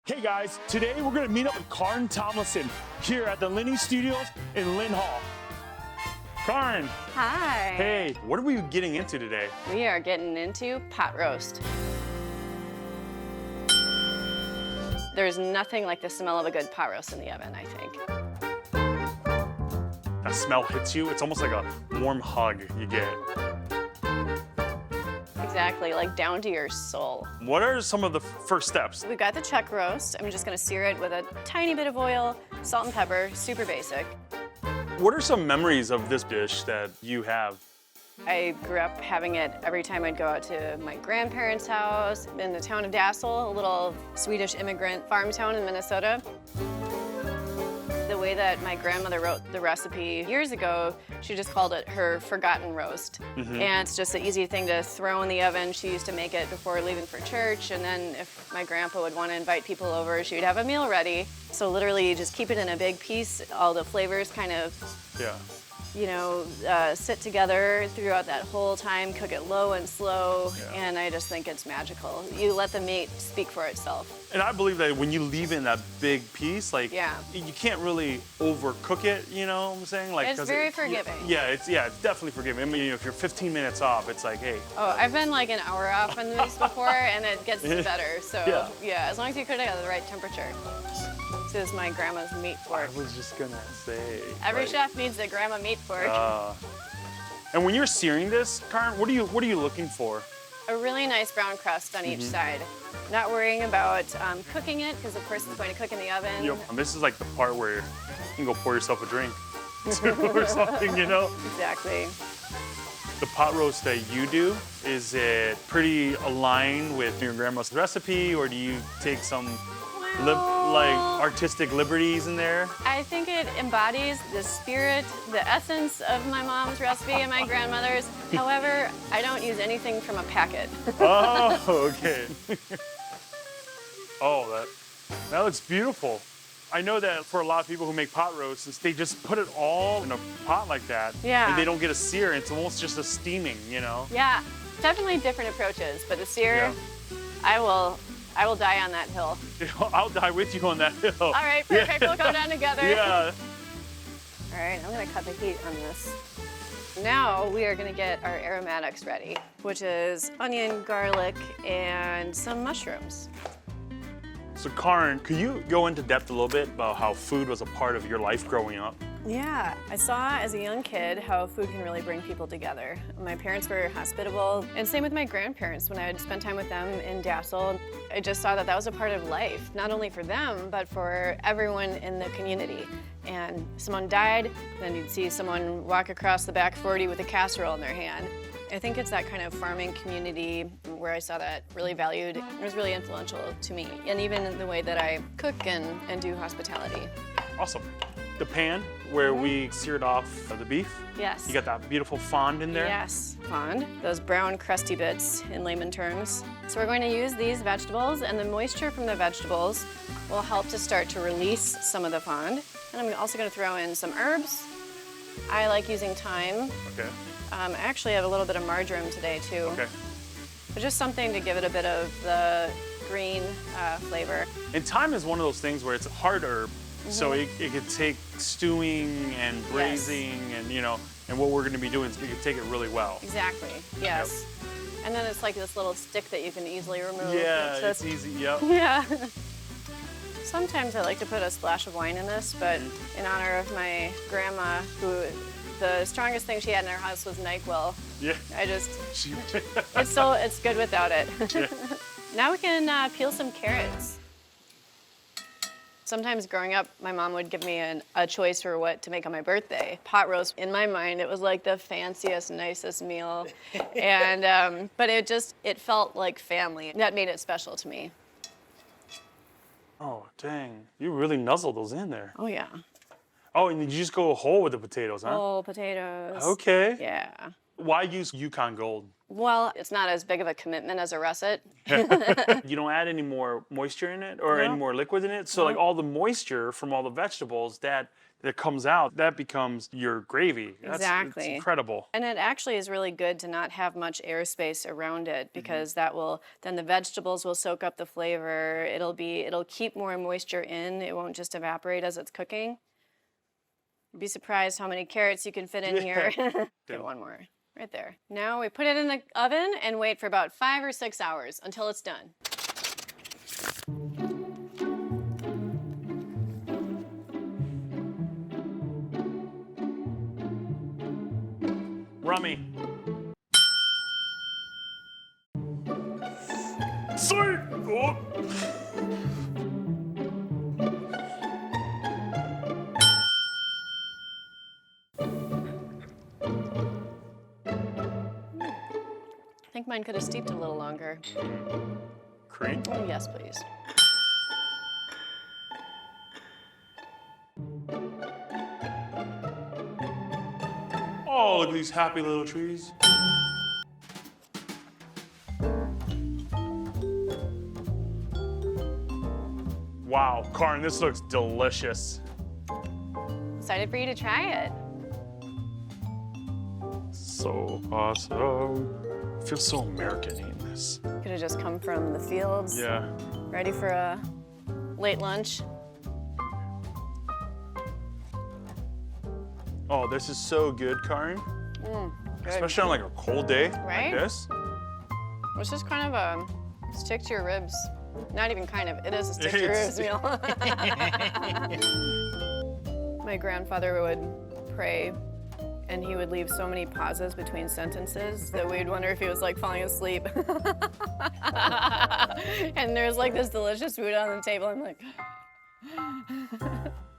Hey guys, today we're gonna meet up with Karyn Tomlinson here at the Linney Studios in Lynn Hall. Karyn. Hi. Hey, what are we getting into today? We are getting into pot roast. There's nothing like the smell of a good pot roast in the oven, I think. That smell hits you. It's almost like a warm hug you get. Exactly, like down to your soul. What are some of the first steps? We've got the chuck roast. I'm just gonna sear it with a tiny bit of oil, salt and pepper, super basic. What are some memories of this dish that you have? I grew up having it every time I'd go out to my grandparents' house in the town of Dassel, a little Swedish immigrant farm town in Minnesota. The way that my grandmother wrote the recipe years ago, she just called it her forgotten roast. And it's just an easy thing to throw in the oven. She used to make it before leaving for church, and then if my grandpa would want to invite people over, she would have a meal ready. So literally you just keep it in a big piece, all the flavors kind of sit together throughout that whole time, cook it low and slow, and I just think it's magical. You let the meat speak for itself. And I believe that when you leave it in that big piece, like, you can't really overcook it, you know what I'm saying? Like, it's very forgiving. It's definitely forgiving. I mean, if you're 15 minutes off, it's like, hey. Oh, I've been like an hour off on these before, and it gets better. So, as long as you cook it at the right temperature. This is my grandma's meat fork. I was just gonna say. Every chef needs a grandma meat fork. And when you're searing this, Karyn, what are you looking for? A really nice brown crust on each side. Not worrying about cooking it, because of course it's going to cook in the oven. Yep. And this is like the part where you can go pour yourself a drink or something, you know? Exactly. The pot roast that you do, is it pretty aligned with your grandma's recipe, or do you take some artistic liberties in there? I think it embodies the spirit, the essence of my mom's recipe and my grandmother's. However, I don't use anything from a packet. Oh, okay. Oh, that looks beautiful. I know that for a lot of people who make pot roasts, they just put it all in a pot like that. Yeah. And they don't get a sear. It's almost just a steaming, you know? Yeah, definitely different approaches, but the sear, I will die on that hill. I'll die with you on that hill. All right, perfect. We'll go down together. Yeah. All right, I'm gonna cut the heat on this. Now we are gonna get our aromatics ready, which is onion, garlic, and some mushrooms. So Karyn, could you go into depth a little bit about how food was a part of your life growing up? Yeah, I saw as a young kid how food can really bring people together. My parents were hospitable, and same with my grandparents. When I would spend time with them in Dassel, I just saw that that was a part of life, not only for them, but for everyone in the community. And someone died, then you'd see someone walk across the back 40 with a casserole in their hand. I think it's that kind of farming community where I saw that really valued. It was really influential to me, and even in the way that I cook and do hospitality. Awesome. The pan where we seared off the beef. Yes. You got that beautiful fond in there? Yes, fond. Those brown crusty bits in layman terms. So we're going to use these vegetables, and the moisture from the vegetables will help to start to release some of the fond. And I'm also going to throw in some herbs. I like using thyme. Okay. I actually have a little bit of marjoram today too. Okay. But just something to give it a bit of the green flavor. And thyme is one of those things where it's a hard herb, so it could take stewing and braising and, you know, and what we're going to be doing is we could take it really well. Exactly, yes. Yep. And then it's like this little stick that you can easily remove. Yeah, it's easy, yep. Yeah. Sometimes I like to put a splash of wine in this, but in honor of my grandma, who the strongest thing she had in her house was NyQuil. Yeah. It's good without it. Yeah. Now we can peel some carrots. Sometimes growing up, my mom would give me a choice for what to make on my birthday. Pot roast, in my mind, it was like the fanciest, nicest meal. And, but it felt like family. That made it special to me. Oh, dang. You really nuzzled those in there. Oh, yeah. Oh, and you just go whole with the potatoes, huh? Whole potatoes. Okay. Yeah. Why use Yukon Gold? Well, it's not as big of a commitment as a russet. You don't add any more moisture in it or any more liquid in it. So like all the moisture from all the vegetables that comes out, that becomes your gravy. Exactly. It's incredible. And it actually is really good to not have much airspace around it because that will, then the vegetables will soak up the flavor. It'll keep more moisture in. It won't just evaporate as it's cooking. You'd be surprised how many carrots you can fit in here. Get one more. Right there. Now we put it in the oven and wait for about 5 or 6 hours until it's done. Rummy. Sweet! Oh. I think mine could have steeped a little longer. Cream? Oh, yes, please. Oh, look at these happy little trees. Wow, Karyn, this looks delicious. Excited for you to try it. So awesome. I feel so American eating this. Could have just come from the fields. Yeah. Ready for a late lunch. Oh, this is so good, Karyn. Good. Especially on like a cold day Right? like this. It's just kind of a stick to your ribs. Not even kind of, it is a stick to your ribs meal. My grandfather would pray and he would leave so many pauses between sentences that we'd wonder if he was like falling asleep. And there's like this delicious food on the table. I'm like,